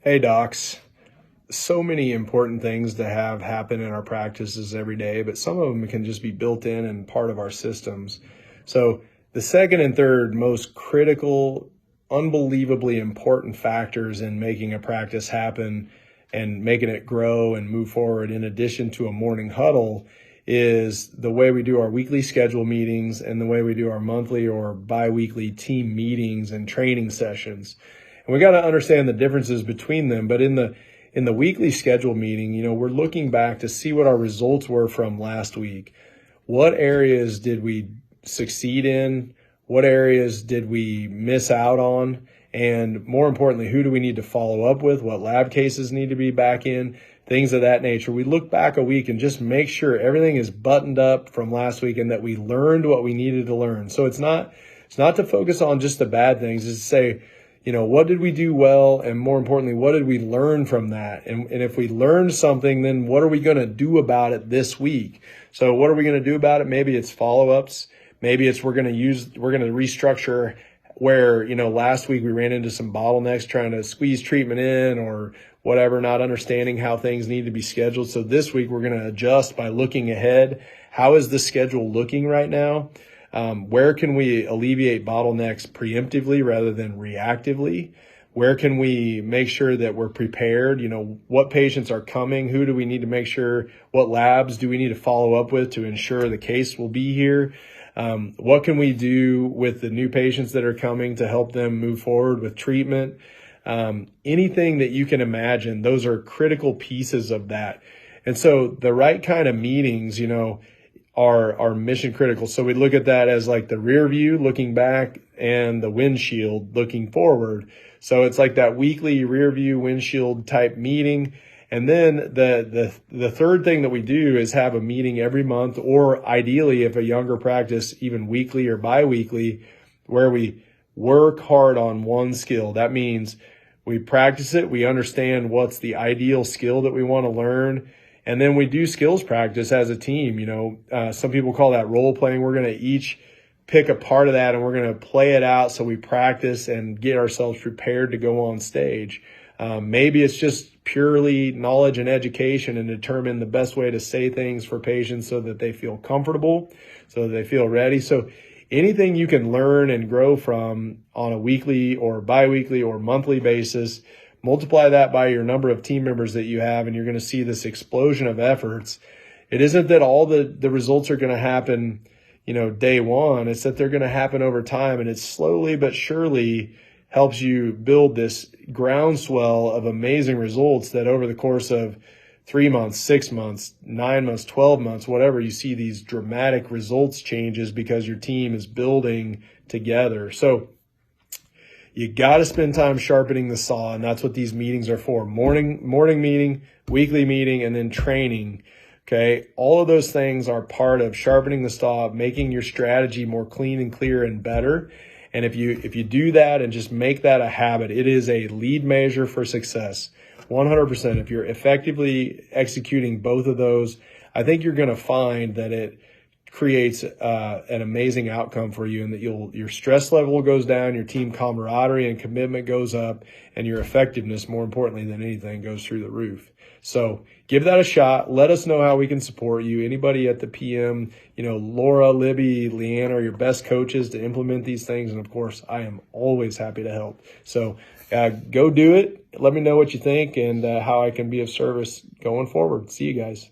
Hey docs, so many important things to have happen in our practices every day, but some of them can just be built in and part of our systems. So the second and third most critical, unbelievably important factors in making a practice happen and making it grow and move forward, in addition to a morning huddle, is the way we do our weekly schedule meetings and the way we do our monthly or bi-weekly team meetings and training sessions. And we got to understand the differences between them. But in the weekly schedule meeting, we're looking back to see what our results were from last week. What areas did we succeed in? What areas did we miss out on? And more importantly, who do we need to follow up with? What lab cases need to be back in? Things of that nature. We look back a week and just make sure everything is buttoned up from last week and that we learned what we needed to learn. So it's not to focus on just the bad things. It's to say, what did we do well? And more importantly, what did we learn from that? And if we learned something, then what are we going to do about it this week? So what are we going to do about it? Maybe it's follow-ups. Maybe it's we're going to restructure where, last week we ran into some bottlenecks trying to squeeze treatment in or whatever, not understanding how things need to be scheduled. So this week we're going to adjust by looking ahead. How is the schedule looking right now? Where can we alleviate bottlenecks preemptively rather than reactively? Where can we make sure that we're prepared? What patients are coming? Who do we need to make sure? What labs do we need to follow up with to ensure the case will be here? What can we do with the new patients that are coming to help them move forward with treatment? Anything that you can imagine, those are critical pieces of that. And so the right kind of meetings, are mission critical. So we look at that as like the rear view looking back and the windshield looking forward. So it's like that weekly rear view windshield type meeting. And then the third thing that we do is have a meeting every month, or ideally if a younger practice, even weekly or bi-weekly, where we work hard on one skill. That means we practice it. We understand what's the ideal skill that we want to learn. And then we do skills practice as a team. Some people call that role playing. We're going to each pick a part of that and we're going to play it out. So we practice and get ourselves prepared to go on stage. Maybe it's just purely knowledge and education and determine the best way to say things for patients so that they feel comfortable, so that they feel ready. So anything you can learn and grow from on a weekly or bi-weekly or monthly basis, multiply that by your number of team members that you have, and you're going to see this explosion of efforts. It isn't that all the results are going to happen, day one. It's that they're going to happen over time, and it slowly but surely helps you build this groundswell of amazing results that over the course of 3 months, 6 months, 9 months, 12 months, whatever, you see these dramatic results changes because your team is building together. So you got to spend time sharpening the saw, and that's what these meetings are for. Morning meeting, weekly meeting, and then training. Okay, all of those things are part of sharpening the saw, making your strategy more clean and clear and better. And if you do that and just make that a habit, it is a lead measure for success. 100%. If you're effectively executing both of those, I think you're going to find that it creates an amazing outcome for you, and that your stress level goes down, your team camaraderie and commitment goes up, and your effectiveness, more importantly than anything, goes through the roof. So give that a shot. Let us know how we can support you. Anybody at the PM, Laura, Libby, Leanne are your best coaches to implement these things. And of course, I am always happy to help. So go do it. Let me know what you think and how I can be of service going forward. See you guys.